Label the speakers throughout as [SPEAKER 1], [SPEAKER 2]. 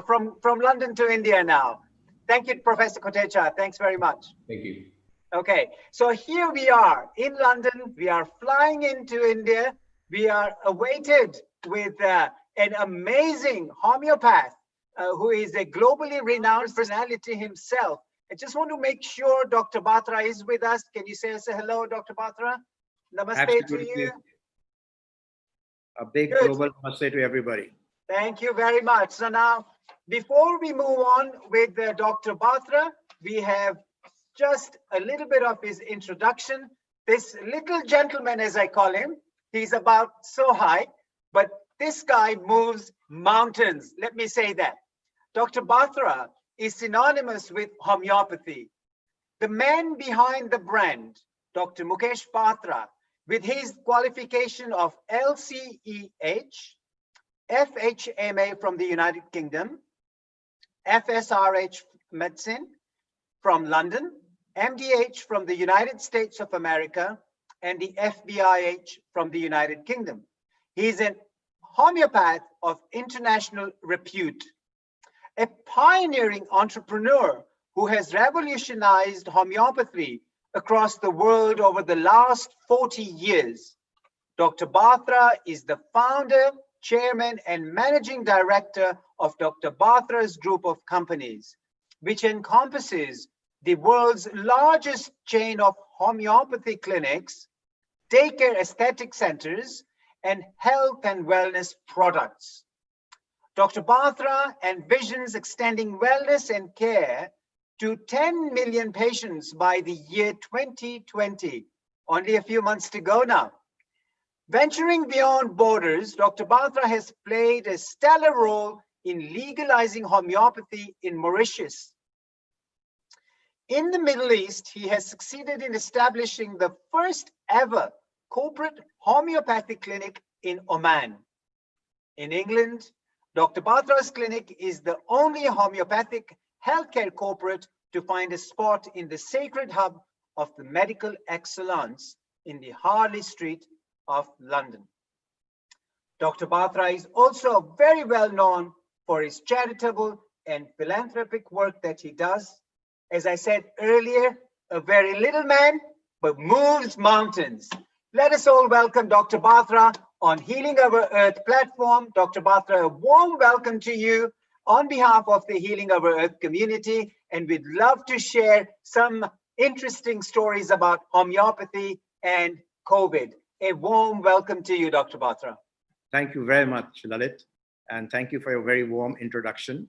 [SPEAKER 1] from London to India now. Thank you, Professor Kotecha. Thanks very much.
[SPEAKER 2] Thank you.
[SPEAKER 1] Okay, so here we are in London. We are flying into India. We are awaited with an amazing homeopath who is a globally renowned personality himself. I just want to make sure Dr. Batra is with us. Can you say hello, Dr. Batra? Namaste
[SPEAKER 2] Absolutely.
[SPEAKER 1] to you.
[SPEAKER 2] A big global namaste to everybody.
[SPEAKER 1] Thank you very much. So now, before we move on with Dr. Batra, we have just a little bit of his introduction. This little gentleman, as I call him, he's about so high, but this guy moves mountains. Let me say that. Dr. Batra is synonymous with homeopathy. The man behind the brand, Dr. Mukesh Batra, with his qualification of LCEH, FHMA from the United Kingdom, FSRH medicine from London, MDH from the United States of America, and the FBIH from the United Kingdom. He's a homeopath of international repute, a pioneering entrepreneur who has revolutionized homeopathy across the world over the last 40 years. Dr. Batra is the founder, chairman, and managing director of Dr. Batra's group of companies, which encompasses the world's largest chain of homeopathy clinics, daycare aesthetic centers, and health and wellness products. Dr. Batra envisions extending wellness and care to 10 million patients by the year 2020. Only a few months to go now. Venturing beyond borders, Dr. Batra has played a stellar role in legalizing homeopathy in Mauritius. In the Middle East, he has succeeded in establishing the first ever corporate homeopathic clinic in Oman. In England, Dr. Batra's clinic is the only homeopathic healthcare corporate to find a spot in the sacred hub of the medical excellence in the Harley Street of London. Dr. Batra is also very well known for his charitable and philanthropic work that he does. As I said earlier, a very little man, but moves mountains. Let us all welcome Dr. Batra on Healing Our Earth platform. Dr. Batra, a warm welcome to you on behalf of the Healing Our Earth community, and we'd love to share some interesting stories about homeopathy and COVID. A warm welcome to you, Dr. Batra.
[SPEAKER 2] Thank you very much, Lalit, and thank you for your very warm introduction.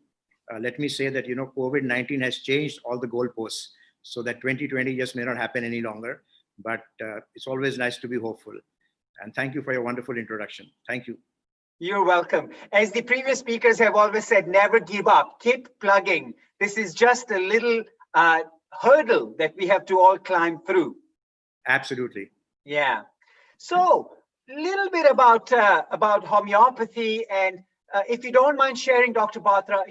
[SPEAKER 2] Let me say that, COVID-19 has changed all the goalposts, so that 2020 just may not happen any longer, but it's always nice to be hopeful. And thank you for your wonderful introduction. Thank you.
[SPEAKER 1] You're welcome. As the previous speakers have always said, never give up, keep plugging. This is just a little hurdle that we have to all climb through.
[SPEAKER 2] Absolutely.
[SPEAKER 1] Yeah. So a little bit about homeopathy, and if you don't mind sharing, Dr. Batra,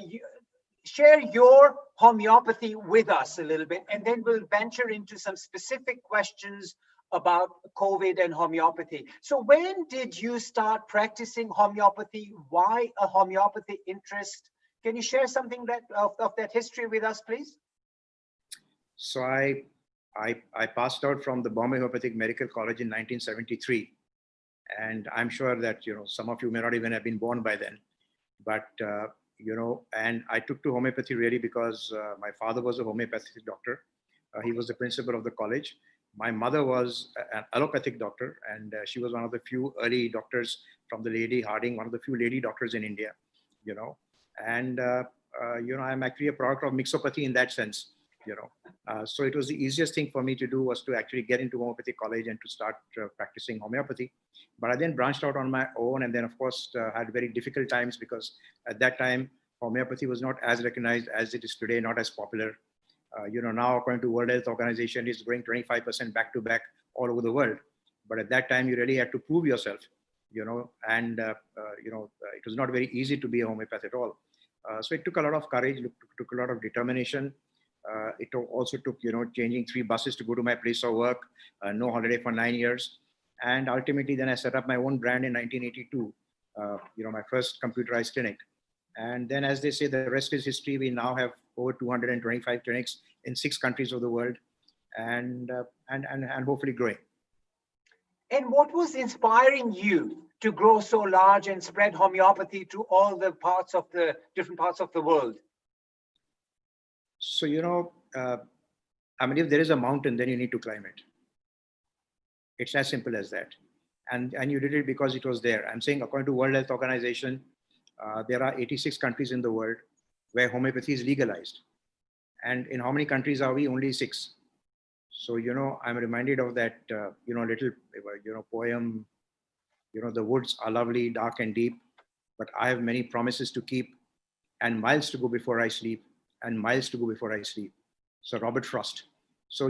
[SPEAKER 1] share your homeopathy with us a little bit, and then we'll venture into some specific questions about COVID and homeopathy. So when did you start practicing homeopathy? Why a homeopathy interest? Can you share something of that history with us, please?
[SPEAKER 2] So I passed out from the Bombay Homeopathic Medical College in 1973. And I'm sure that, some of you may not even have been born by then. But, and I took to homeopathy really because my father was a homeopathic doctor. He was the principal of the college. My mother was an allopathic doctor, and she was one of the few early doctors from the Lady Harding, one of the few lady doctors in India, And, I'm actually a product of mixopathy in that sense, So it was the easiest thing for me to do was to actually get into homeopathic college and to start practicing homeopathy. But I then branched out on my own, and then, of course, had very difficult times because at that time, homeopathy was not as recognized as it is today, not as popular. Now according to World Health Organization, it's growing 25% back to back all over the world. But at that time, you really had to prove yourself, and, it was not very easy to be a homeopath at all. So it took a lot of courage, took a lot of determination. It also took, changing 3 buses to go to my place of work, no holiday for 9 years. And ultimately, then I set up my own brand in 1982, my first computerized clinic. And then, as they say, the rest is history. We now have over 225 clinics in 6 countries of the world, and hopefully growing.
[SPEAKER 1] And what was inspiring you to grow so large and spread homeopathy to all the different parts of the world?
[SPEAKER 2] So, I mean, if there is a mountain, then you need to climb it. It's as simple as that. And you did it because it was there. I'm saying, according to World Health Organization, there are 86 countries in the world where homeopathy is legalized. And in how many countries are we? Only 6. So, I'm reminded of that, little, poem, the woods are lovely, dark and deep, but I have many promises to keep, and miles to go before I sleep, and miles to go before I sleep. So Robert Frost. So,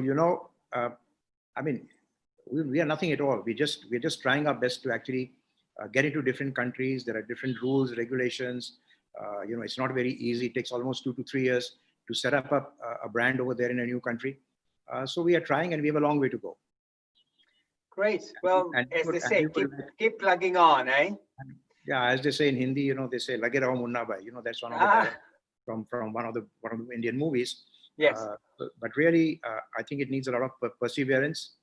[SPEAKER 2] I mean, we are nothing at all. We're just trying our best to actually get into different countries. There are different rules, regulations. It's not very easy. It takes almost 2 to 3 years to set up a brand over there in a new country. So we are trying, and we have a long way to go.
[SPEAKER 1] Great. Well, as they say, keep plugging on, eh?
[SPEAKER 2] Yeah, as they say in Hindi, they say "Lage raho munna bhai." That's one of the dialogues from one of the Indian movies.
[SPEAKER 1] Yes.
[SPEAKER 2] But really, I think it needs a lot of perseverance.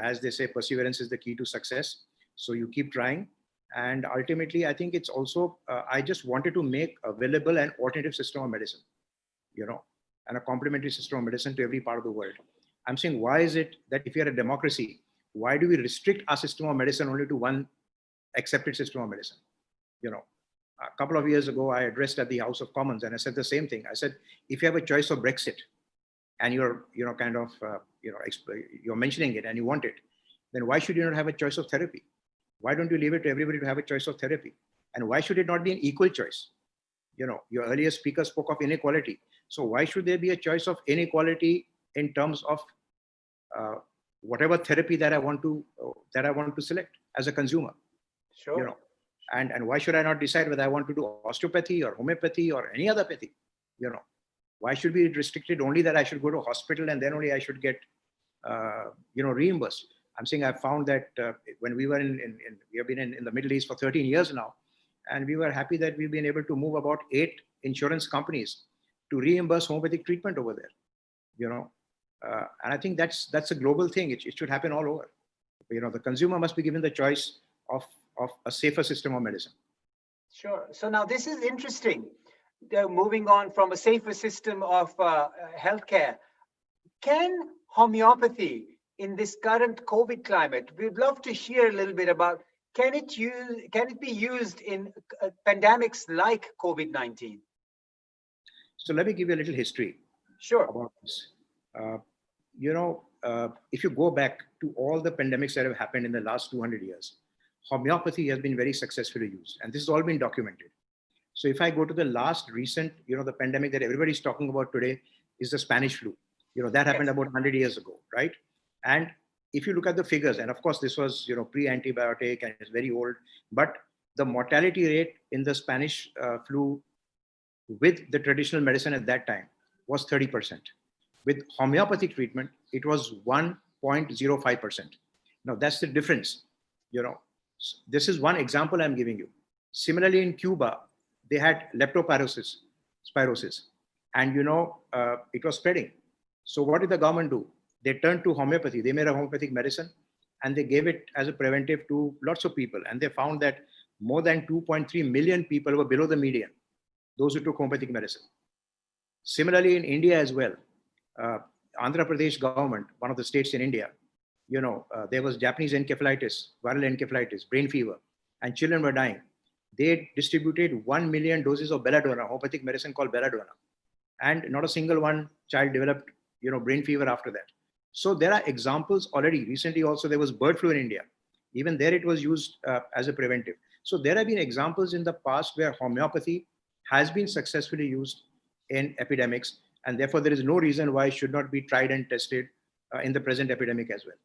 [SPEAKER 2] As they say, perseverance is the key to success. So you keep trying, and ultimately, I think it's also. I just wanted to make available an alternative system of medicine, and a complementary system of medicine to every part of the world. I'm saying, why is it that if you're a democracy, why do we restrict our system of medicine only to one accepted system of medicine? A couple of years ago, I addressed at the House of Commons, and I said the same thing. I said, if you have a choice of Brexit, and you're, you're mentioning it and you want it, then why should you not have a choice of therapy? Why don't you leave it to everybody to have a choice of therapy? And why should it not be an equal choice? Your earlier speaker spoke of inequality. So why should there be a choice of inequality in terms of whatever therapy that I want to select as a consumer?
[SPEAKER 1] Sure.
[SPEAKER 2] And why should I not decide whether I want to do osteopathy or homeopathy or any other pathy? Why should we restrict it only that I should go to a hospital and then only I should get reimbursed? I'm saying I found that when we were we have been in the Middle East for 13 years now, and we were happy that we've been able to move about 8 insurance companies to reimburse homeopathic treatment over there. And I think that's a global thing. It should happen all over. The consumer must be given the choice of a safer system of medicine.
[SPEAKER 1] Sure. So now this is interesting. Moving on from a safer system of healthcare, can homeopathy in this current COVID climate, we'd love to hear a little bit about, can it be used in pandemics like COVID-19?
[SPEAKER 2] So let me give you a little history.
[SPEAKER 1] Sure.
[SPEAKER 2] About this. If you go back to all the pandemics that have happened in the last 200 years, homeopathy has been very successfully used, and this has all been documented. So if I go to the last recent, the pandemic that everybody's talking about today is the Spanish flu. That happened about 100 years ago, right? And if you look at the figures, and of course this was, pre-antibiotic and it's very old, but the mortality rate in the Spanish flu with the traditional medicine at that time was 30%. With homeopathic treatment, it was 1.05%. Now that's the difference. This is one example I'm giving you. Similarly, in Cuba, they had leptospirosis, and it was spreading. So what did the government do? They turned to homeopathy. They made a homeopathic medicine, and they gave it as a preventive to lots of people. And they found that more than 2.3 million people were below the median, those who took homeopathic medicine. Similarly, in India as well, Andhra Pradesh government, one of the states in India, there was Japanese encephalitis, viral encephalitis, brain fever, and children were dying. They distributed 1 million doses of belladonna, homeopathic medicine called belladonna, and not a single one child developed, brain fever after that. So there are examples already. Recently, also there was bird flu in India. Even there, it was used as a preventive. So there have been examples in the past where homeopathy has been successfully used in epidemics, and therefore there is no reason why it should not be tried and tested in the present epidemic as well.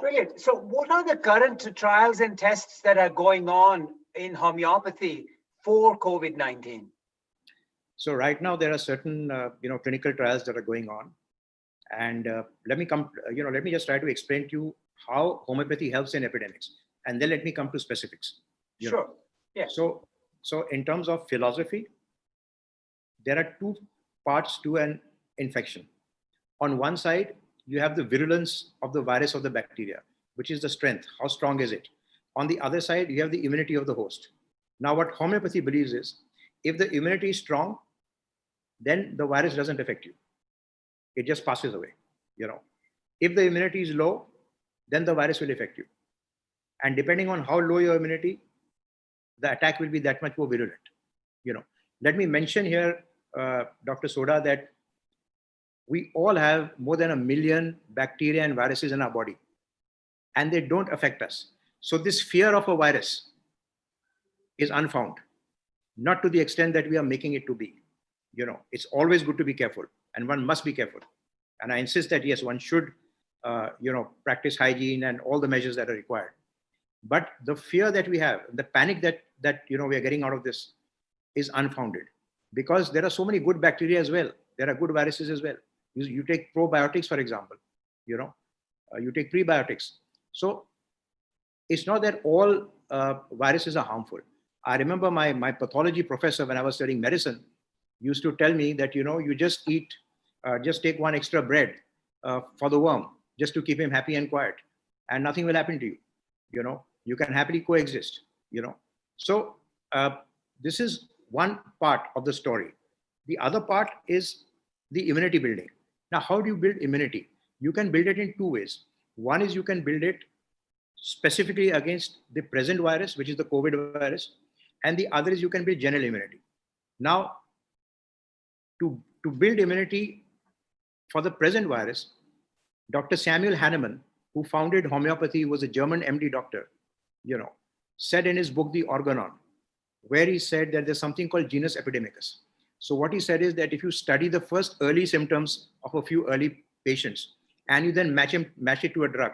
[SPEAKER 1] Brilliant. So what are the current trials and tests that are going on in homeopathy for COVID-19?
[SPEAKER 2] So right now there are certain clinical trials that are going on, and let me just try to explain to you how homeopathy helps in epidemics, and then let me come to specifics.
[SPEAKER 1] Sure. Yeah.
[SPEAKER 2] So So in terms of philosophy, there are two parts to an infection. On one side, you have the virulence of the virus or the bacteria, which is the strength. How strong is it? On the other side, you have the immunity of the host. Now, what homeopathy believes is, if the immunity is strong, then the virus doesn't affect you. It just passes away. If the immunity is low, then the virus will affect you. And depending on how low your immunity, the attack will be that much more virulent. Let me mention here, Dr. Soda, that we all have more than 1 million bacteria and viruses in our body, and they don't affect us. So this fear of a virus is unfounded, not to the extent that we are making it to be. It's always good to be careful, and one must be careful. And I insist that yes, one should, practice hygiene and all the measures that are required. But the fear that we have, the panic that we are getting out of this is unfounded, because there are so many good bacteria as well. There are good viruses as well. You take probiotics, for example, you take prebiotics. So it's not that all viruses are harmful. I remember my pathology professor, when I was studying medicine, used to tell me that, you just take one extra bread for the worm, just to keep him happy and quiet, and nothing will happen to you. You can happily coexist. So this is one part of the story. The other part is the immunity building. Now, how do you build immunity? You can build it in two ways. One is you can build it specifically against the present virus, which is the COVID virus. And the other is you can build general immunity. Now, to build immunity for the present virus, Dr. Samuel Hahnemann, who founded homeopathy, was a German MD doctor, said in his book, The Organon, where he said that there's something called genus epidemicus. So what he said is that if you study the first early symptoms of a few early patients, and you then match it to a drug,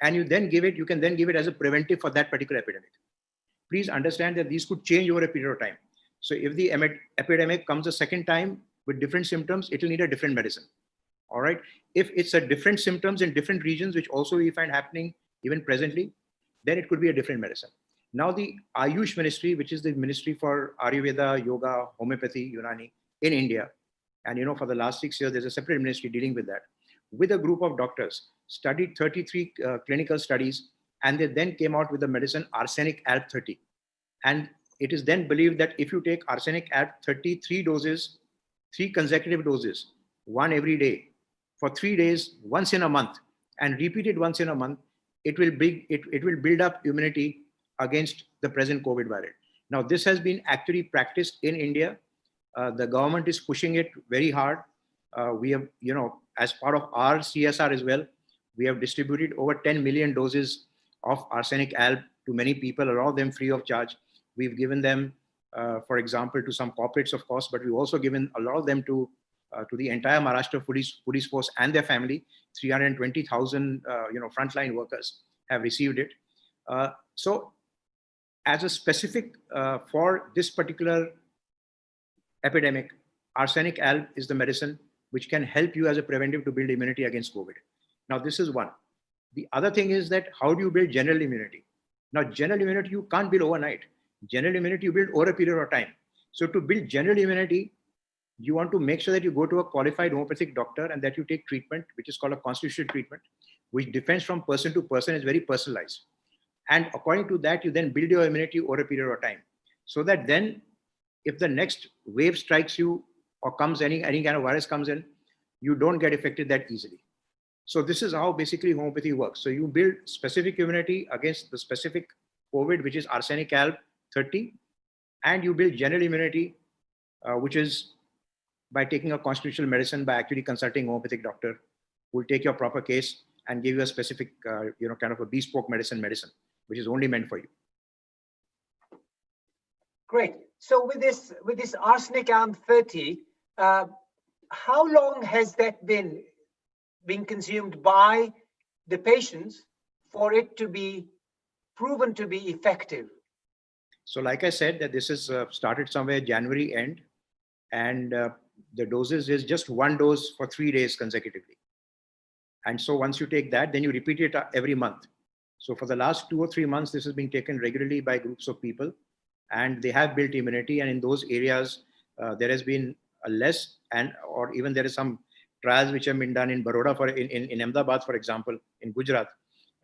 [SPEAKER 2] and you can then give it as a preventive for that particular epidemic. Please understand that these could change over a period of time. So if the epidemic comes a second time with different symptoms, it will need a different medicine. All right. If it's a different symptoms in different regions, which also we find happening even presently, then it could be a different medicine. Now, the Ayush ministry, which is the ministry for Ayurveda, yoga, homeopathy, Unani in India, and for the last 6 years, there's a separate ministry dealing with that, with a group of doctors, studied 33 clinical studies, and they then came out with the medicine arsenic alb 30. And it is then believed that if you take arsenic alb 30, 3 consecutive doses, one every day, for 3 days, once in a month, and repeat it once in a month, it will build up immunity against the present COVID variant. Now, this has been actually practiced in India. The government is pushing it very hard. We have, as part of our CSR as well, we have distributed over 10 million doses of arsenic alb to many people, a lot of them free of charge. We've given them, for example, to some corporates, of course, but we've also given a lot of them to the entire Maharashtra police force and their family. 320,000, frontline workers have received it. So, as a specific for this particular epidemic, arsenic alb is the medicine which can help you as a preventive to build immunity against COVID. Now, this is one. The other thing is that how do you build general immunity? Now, general immunity you can't build overnight. General immunity you build over a period of time. So to build general immunity, you want to make sure that you go to a qualified homeopathic doctor and that you take treatment, which is called a constitutional treatment, which depends from person to person, is very personalized. And according to that, you then build your immunity over a period of time. So that then, if the next wave strikes you or comes, any kind of virus comes in, you don't get affected that easily. So this is how basically homeopathy works. So you build specific immunity against the specific COVID, which is arsenic alb 30, and you build general immunity, which is by taking a constitutional medicine, by actually consulting a homeopathic doctor who will take your proper case and give you a specific, kind of a bespoke medicine, which is only meant for you.
[SPEAKER 1] Great. So with this arsenic alb 30, how long has that been consumed by the patients for it to be proven to be effective?
[SPEAKER 2] So like I said, that this is started somewhere January end, and the doses is just one dose for 3 days consecutively. And so once you take that, then you repeat it every month. So for the last 2 or 3 months, this has been taken regularly by groups of people. and they have built immunity. And in those areas, there has been a less, or even there is some trials which have been done in Baroda, in Ahmedabad, for example, in Gujarat,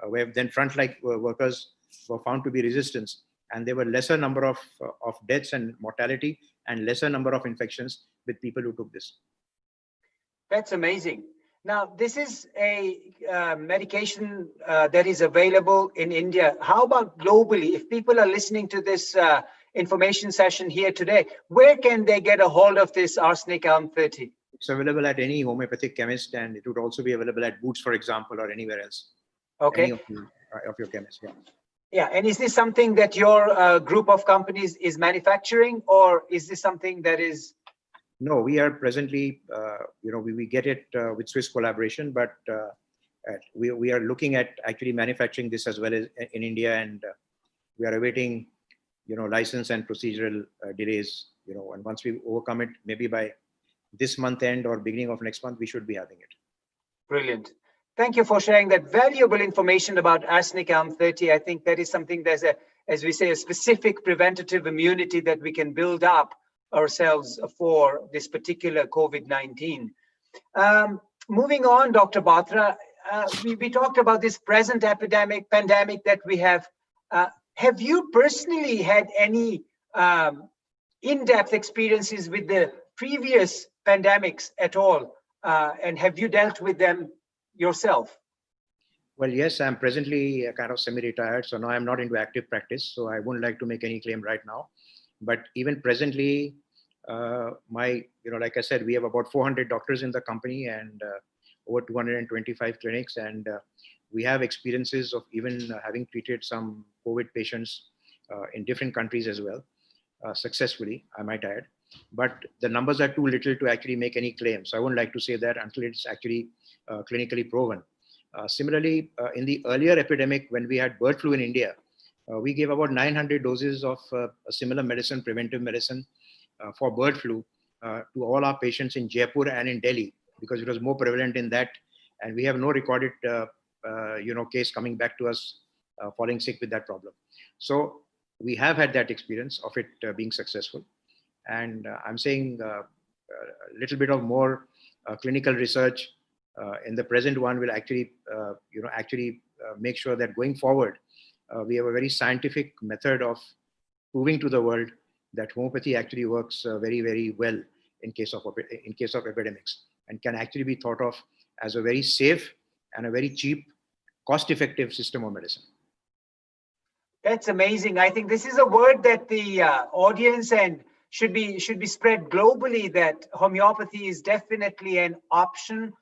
[SPEAKER 2] where then front-line workers were found to be resistant, and there were lesser number of deaths and mortality, and lesser number of infections with people who took this.
[SPEAKER 1] That's amazing. Now, this is a medication that is available in India. How about globally? If people are listening to this information session here today, where can they get a hold of this arsenic elm 30?
[SPEAKER 2] It's available at any homeopathic chemist, and it would also be available at Boots, for example, or anywhere else.
[SPEAKER 1] Okay.
[SPEAKER 2] Any of your chemists, yeah.
[SPEAKER 1] Yeah, and is this something that your group of companies is manufacturing, or is this something that is?
[SPEAKER 2] No, we are presently, we get it with Swiss collaboration, but we are looking at actually manufacturing this as well as in India, and we are awaiting, license and procedural delays, and once we overcome it, maybe by this month end or beginning of next month, we should be having it.
[SPEAKER 1] Brilliant. Thank you for sharing that valuable information about arsenic elm 30. I think that is something, there's as we say, a specific preventative immunity that we can build up ourselves for this particular COVID-19. Moving on, Dr. Batra, we talked about this present pandemic that we have. Have you personally had any in-depth experiences with the previous pandemics at all? And have you dealt with them yourself?
[SPEAKER 2] Well, yes, I'm presently kind of semi-retired, so now I'm not into active practice, so I wouldn't like to make any claim right now. But even presently, like I said, we have about 400 doctors in the company and over 225 clinics, and we have experiences of even having treated some COVID patients in different countries as well, successfully, I might add. But the numbers are too little to actually make any claims. So I wouldn't like to say that until it's actually clinically proven. Similarly, in the earlier epidemic, when we had bird flu in India, we gave about 900 doses of a similar medicine, preventive medicine for bird flu to all our patients in Jaipur and in Delhi, because it was more prevalent in that. And we have no recorded, case coming back to us falling sick with that problem. So we have had that experience of it being successful. And I'm saying a little bit of more clinical research in the present one will actually, make sure that going forward, we have a very scientific method of proving to the world that homeopathy actually works very, very well in case of epidemics, and can actually be thought of as a very safe and a very cheap, cost-effective system of medicine.
[SPEAKER 1] That's amazing. I think this is a word that the audience and should be spread globally, that homeopathy is definitely an option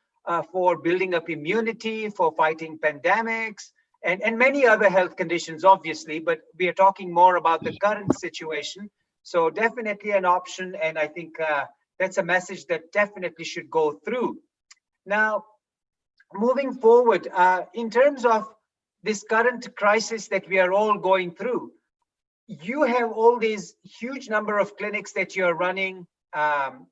[SPEAKER 1] for building up immunity, for fighting pandemics, and many other health conditions, obviously, but we are talking more about the current situation. So definitely an option, and I think that's a message that definitely should go through. Now, moving forward, in terms of this current crisis that we are all going through, you have all these huge number of clinics that you're running, and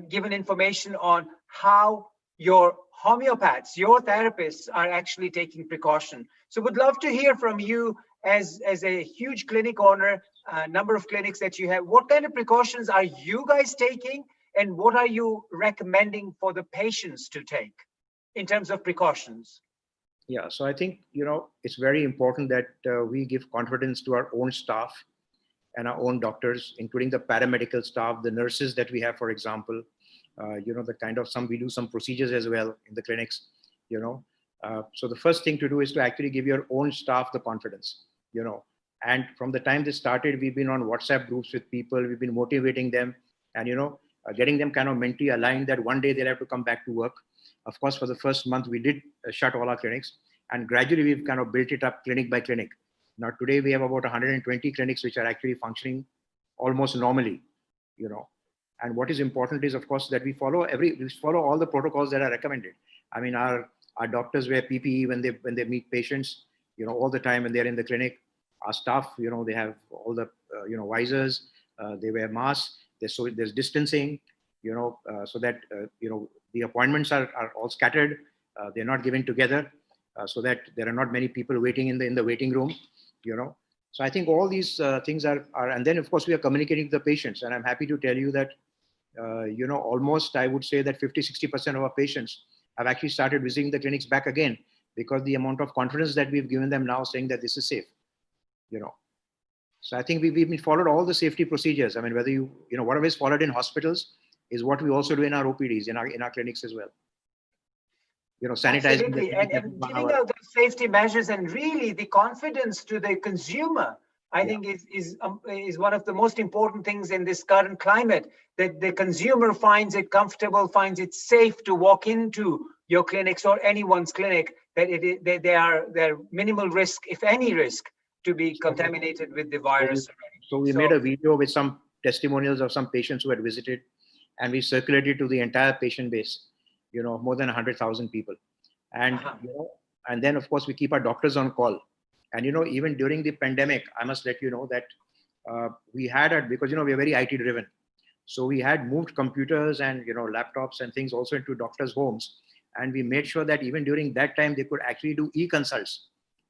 [SPEAKER 1] given information on how your homeopaths, your therapists are actually taking precaution. So would love to hear from you as a huge clinic owner, number of clinics that you have. What kind of precautions are you guys taking, and what are you recommending for the patients to take in terms of precautions?
[SPEAKER 2] Yeah, so I think, it's very important that we give confidence to our own staff and our own doctors, including the paramedical staff, the nurses that we have, for example, the kind of we do some procedures as well in the clinics, So the first thing to do is to actually give your own staff the confidence, and from the time they started, we've been on WhatsApp groups with people, we've been motivating them and, getting them kind of mentally aligned that one day they'll have to come back to work. Of course, for the first month, we did shut all our clinics, and gradually we've kind of built it up clinic by clinic. Now, today we have about 120 clinics which are actually functioning almost normally, And what is important is, of course, that we follow all the protocols that are recommended. I mean, our doctors wear PPE when they meet patients, all the time when they're in the clinic. Our staff, they have all the, visors, they wear masks. There's distancing, so that, the appointments are all scattered. They're not given together, so that there are not many people waiting in the waiting room, So I think all these things are, and then of course we are communicating with the patients, and I'm happy to tell you that, almost I would say that 50-60% of our patients have actually started visiting the clinics back again, because the amount of confidence that we've given them now, saying that this is safe, So I think we've followed all the safety procedures. I mean, whether whatever is followed in hospitals is what we also do in our OPDs, in our clinics as well. Sanitizing.
[SPEAKER 1] Absolutely, and giving out those safety measures, and really the confidence to the consumer, I think is one of the most important things in this current climate, that the consumer finds it comfortable, finds it safe to walk into your clinics or anyone's clinic, that they're minimal risk, if any risk, to be contaminated with the virus.
[SPEAKER 2] So we made a video with some testimonials of some patients who had visited, and we circulated to the entire patient base, more than 100,000 people. And, and then of course we keep our doctors on call. And, even during the pandemic, I must let you know that we had, because, we're very IT driven. So we had moved computers and, laptops and things also into doctors' homes. And we made sure that even during that time, they could actually do e-consults.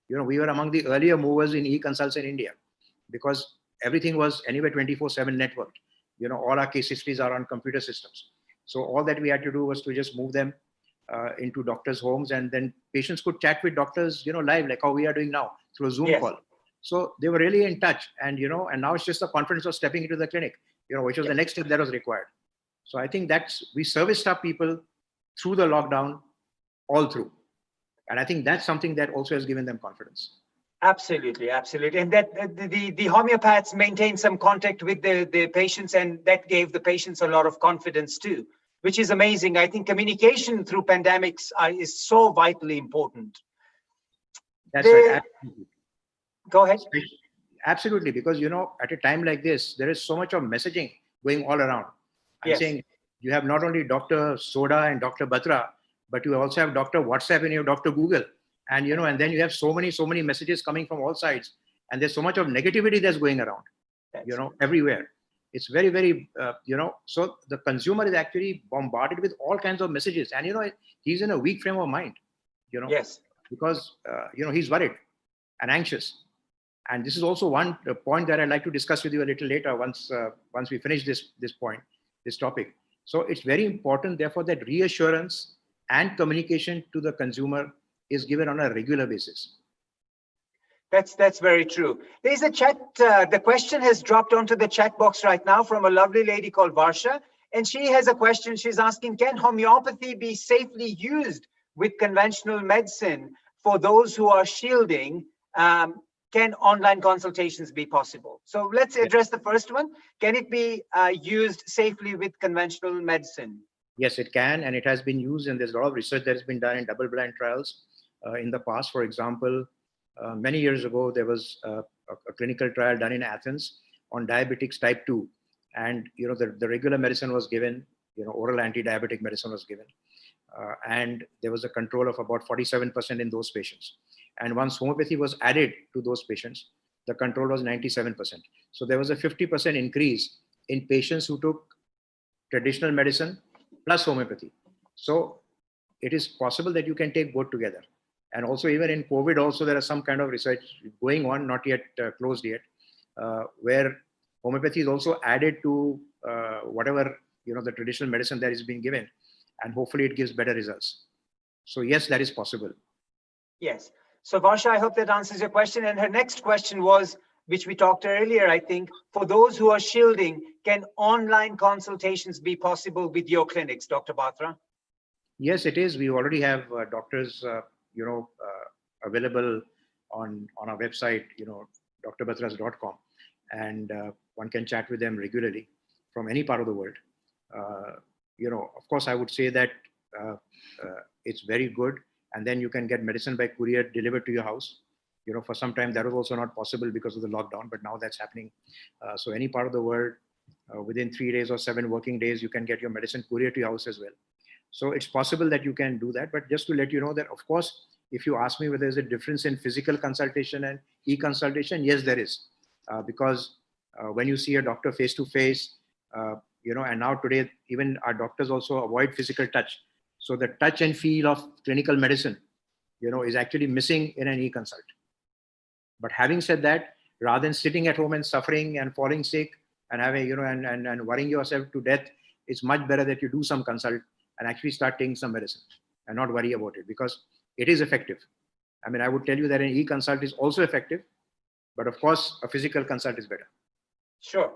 [SPEAKER 2] We were among the earlier movers in e-consults in India, because everything was anyway 24/7 networked. All our case histories are on computer systems. So all that we had to do was to just move them into doctors' homes, and then patients could chat with doctors, live, like how we are doing now through a Zoom call. So they were really in touch, and and now it's just the confidence of stepping into the clinic, which was the next step that was required. So I think we serviced our people through the lockdown, all through. And I think that's something that also has given them confidence.
[SPEAKER 1] Absolutely, absolutely. And that the homeopaths maintained some contact with the patients, and that gave the patients a lot of confidence too, which is amazing. I think communication through pandemics is so vitally important.
[SPEAKER 2] That's right. Absolutely.
[SPEAKER 1] Go ahead.
[SPEAKER 2] Absolutely, because at a time like this, there is so much of messaging going all around. I'm saying you have not only Dr. Soda and Dr. Batra, but you also have Dr. WhatsApp and you have Dr. Google. And, and then you have so many messages coming from all sides. And there's so much of negativity that's going around, everywhere. It's very, very, so the consumer is actually bombarded with all kinds of messages. And, he's in a weak frame of mind, because, he's worried and anxious. And this is also one point that I'd like to discuss with you a little later, once we finish this topic. So it's very important, therefore, that reassurance and communication to the consumer is given on a regular basis.
[SPEAKER 1] That's very true. There's a chat. The question has dropped onto the chat box right now from a lovely lady called Varsha. And she has a question. She's asking, can homeopathy be safely used with conventional medicine for those who are shielding? Can online consultations be possible? So let's address the first one. Can it be used safely with conventional medicine?
[SPEAKER 2] Yes, it can, and it has been used, and there's a lot of research that has been done in double-blind trials in the past. For example, many years ago, there was a clinical trial done in Athens on diabetics type 2, and the regular medicine was given, oral anti-diabetic medicine was given, and there was a control of about 47% in those patients. And once homeopathy was added to those patients, the control was 97%. So there was a 50% increase in patients who took traditional medicine plus homeopathy. So it is possible that you can take both together. And also, even in COVID, also there is some kind of research going on, not yet closed yet, where homeopathy is also added to whatever the traditional medicine that is being given, and hopefully it gives better results. So yes, that is possible.
[SPEAKER 1] Yes. So Varsha, I hope that answers your question. And her next question was, which we talked earlier, I think, for those who are shielding, can online consultations be possible with your clinics, Dr. Batra?
[SPEAKER 2] Yes, it is. We already have doctors, available on our website, drbatras.com, and one can chat with them regularly from any part of the world. Of course, I would say that it's very good, and then you can get medicine by courier delivered to your house. For some time that was also not possible because of the lockdown, but now that's happening. So any part of the world, within 3 days or 7 working days, you can get your medicine courier to your house as well. So it's possible that you can do that. But just to let you know that, of course, if you ask me whether there's a difference in physical consultation and e-consultation, yes, there is. Because when you see a doctor face to face, and now today, even our doctors also avoid physical touch. So the touch and feel of clinical medicine, is actually missing in an e-consult. But having said that, rather than sitting at home and suffering and falling sick and having, and worrying yourself to death. It's much better that you do some consult and actually start taking some medicine and not worry about it, because it is effective. I mean, I would tell you that an e-consult is also effective, but of course, a physical consult is better.
[SPEAKER 1] Sure.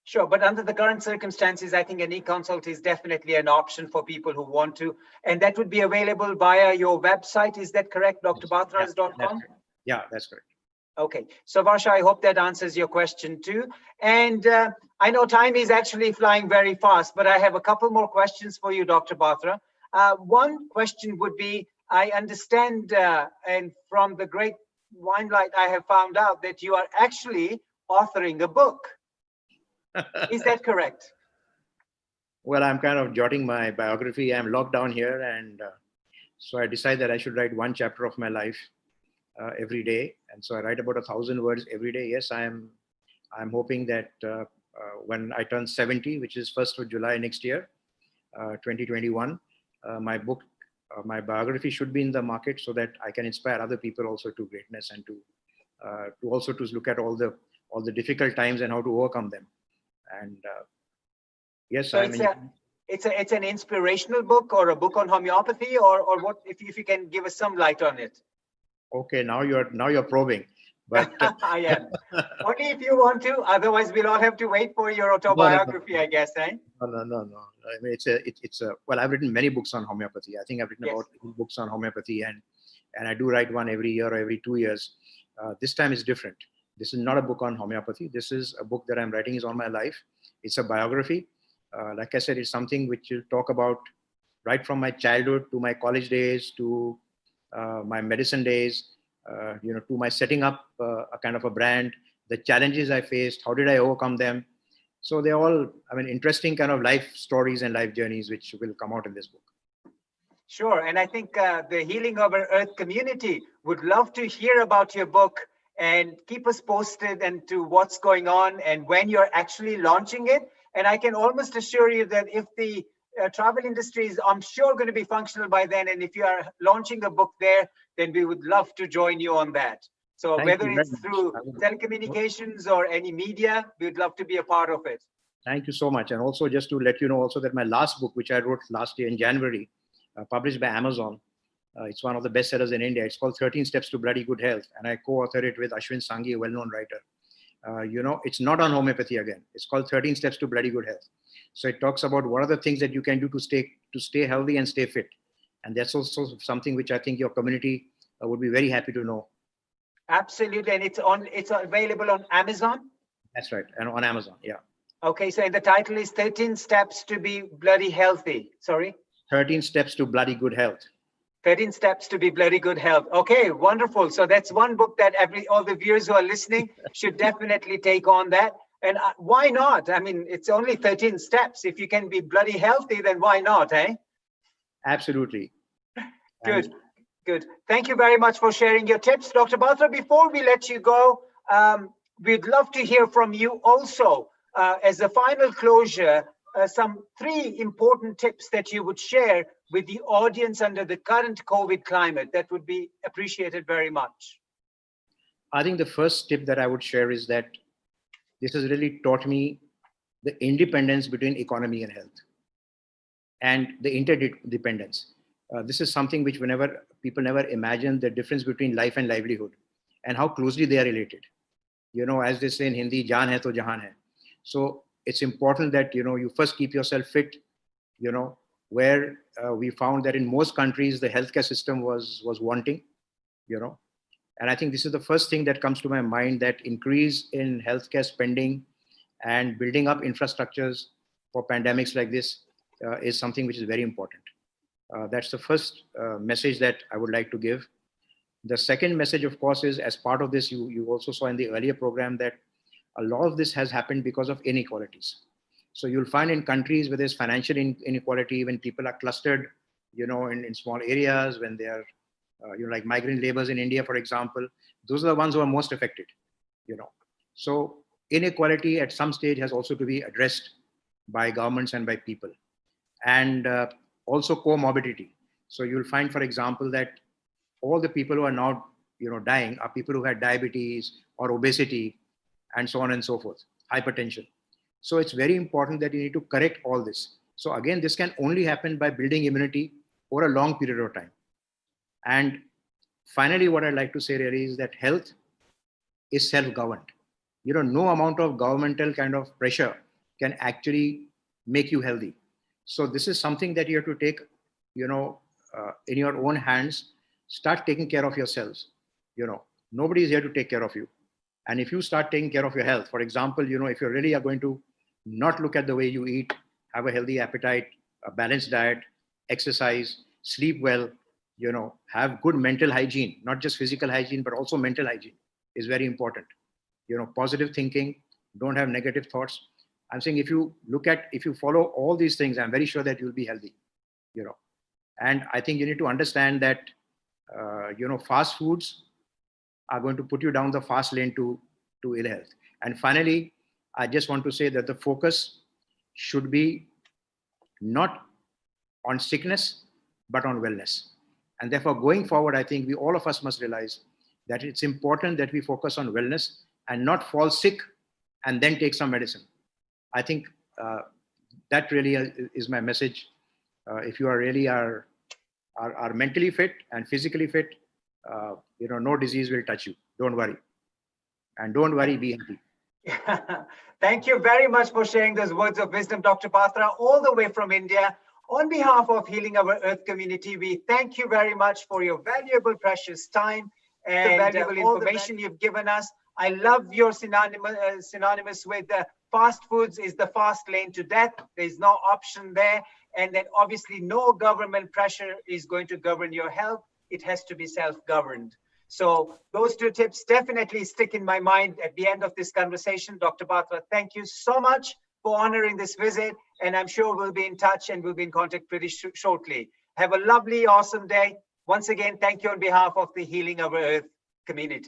[SPEAKER 1] Sure. But under the current circumstances, I think an e-consult is definitely an option for people who want to. And that would be available via your website. Is that correct? drbatras.com?
[SPEAKER 2] Yeah, that's correct.
[SPEAKER 1] Okay. So, Varsha, I hope that answers your question too. And I know time is actually flying very fast, but I have a couple more questions for you, Dr. Batra. One question would be, I understand, and from the great Winelight, I have found out that you are actually authoring a book. Is that correct?
[SPEAKER 2] Well, I'm kind of jotting my biography. I'm locked down here, and so I decided that I should write one chapter of my life every day, and so I write about 1,000 words every day. Yes, I'm hoping that when I turn 70, which is 1st of July next year, 2021, my book, my biography should be in the market, so that I can inspire other people also to greatness, and to also to look at all the difficult times and how to overcome them. And yes,
[SPEAKER 1] so it's an inspirational book, or a book on homeopathy, or what? If you can give us some light on it.
[SPEAKER 2] Okay, now you're probing, but
[SPEAKER 1] I am. Only if you want to. Otherwise, we'll all have to wait for your autobiography,
[SPEAKER 2] no.
[SPEAKER 1] I guess, eh?
[SPEAKER 2] No. I mean, it's a well, I've written many books on homeopathy. I think I've written about 8 books on homeopathy, and I do write one every year or every 2 years. This time is different. This is not a book on homeopathy. This is a book that I'm writing is on my life. It's a biography. Like I said, it's something which will talk about right from my childhood to my college days to my medicine days, to my setting up a kind of a brand, the challenges I faced, how did I overcome them. So they're all, I mean, interesting kind of life stories and life journeys which will come out in this book.
[SPEAKER 1] Sure. And I think the Healing Over Earth community would love to hear about your book, and keep us posted and to what's going on and when you're actually launching it. And I can almost assure you that if the travel industry is, I'm sure, going to be functional by then, and if you are launching a book there, then we would love to join you on that. So whether it's through telecommunications or any media, we'd love to be a part of it.
[SPEAKER 2] Thank you so much. And also just to let you know also that my last book, which I wrote last year in January, published by Amazon, it's one of the bestsellers in India. It's called 13 Steps to Bloody Good Health. And I co-authored it with Ashwin Sanghi, a well-known writer. It's not on homeopathy again. It's called 13 Steps to Bloody Good Health. So it talks about what are the things that you can do to stay healthy and stay fit. And that's also something which I think your community would be very happy to know.
[SPEAKER 1] Absolutely. And it's available on Amazon?
[SPEAKER 2] That's right. And on Amazon, yeah.
[SPEAKER 1] Okay, so the title is 13 Steps to be Bloody Healthy. Sorry?
[SPEAKER 2] 13 Steps to Bloody Good Health.
[SPEAKER 1] 13 Steps to be Bloody Good Health. Okay, wonderful. So that's one book that all the viewers who are listening should definitely take on that. And why not? I mean, it's only 13 steps. If you can be bloody healthy, then why not, eh?
[SPEAKER 2] Absolutely.
[SPEAKER 1] Good. Good. Thank you very much for sharing your tips, Dr. Batra. Before we let you go, we'd love to hear from you also. As a final closure, some 3 important tips that you would share with the audience under the current COVID climate. That would be appreciated very much.
[SPEAKER 2] I think the first tip that I would share is that this has really taught me the independence between economy and health, and the interdependence. This is something which people never imagined, the difference between life and livelihood and how closely they are related. As they say in Hindi, jaan hai to jahan hai. So it's important that, you first keep yourself fit, where we found that in most countries, the healthcare system was wanting, and I think this is the first thing that comes to my mind, that increase in healthcare spending and building up infrastructures for pandemics like this is something which is very important. That's the first message that I would like to give. The second message, of course, is as part of this, you also saw in the earlier program that a lot of this has happened because of inequalities. So you'll find in countries where there's financial inequality, when people are clustered, in small areas, when they are, like migrant laborers in India, for example, those are the ones who are most affected, So inequality at some stage has also to be addressed by governments and by people. And also comorbidity. So you'll find, for example, that all the people who are now, dying are people who had diabetes or obesity and so on and so forth, hypertension. So it's very important that you need to correct all this. So again, this can only happen by building immunity over a long period of time. And finally, what I'd like to say really is that health is self-governed. No amount of governmental kind of pressure can actually make you healthy. So this is something that you have to take, in your own hands. Start taking care of yourselves. Nobody is here to take care of you. And if you start taking care of your health, for example, if you really are going to not look at the way you eat, have a healthy appetite, a balanced diet, exercise, sleep well, have good mental hygiene, not just physical hygiene, but also mental hygiene is very important. Positive thinking, don't have negative thoughts. I'm saying if you follow all these things, I'm very sure that you'll be healthy, And I think you need to understand that, fast foods are going to put you down the fast lane to ill health. And finally, I just want to say that the focus should be not on sickness, but on wellness. And therefore, going forward, I think all of us must realize that it's important that we focus on wellness and not fall sick and then take some medicine. I think that really is my message. If you are really are mentally fit and physically fit, no disease will touch you. Don't worry. And don't worry, be happy.
[SPEAKER 1] Thank you very much for sharing those words of wisdom, Dr. Batra, all the way from India. On behalf of Healing Our Earth community, we thank you very much for your valuable, precious time and the valuable information you've given us. I love your synonymous with fast foods is the fast lane to death. There's no option there. And then obviously no government pressure is going to govern your health. It has to be self-governed. So those two tips definitely stick in my mind at the end of this conversation. Dr. Batra, thank you so much for honoring this visit. And I'm sure we'll be in touch and we'll be in contact pretty shortly. Have a lovely, awesome day. Once again, thank you on behalf of the Healing Our Earth community.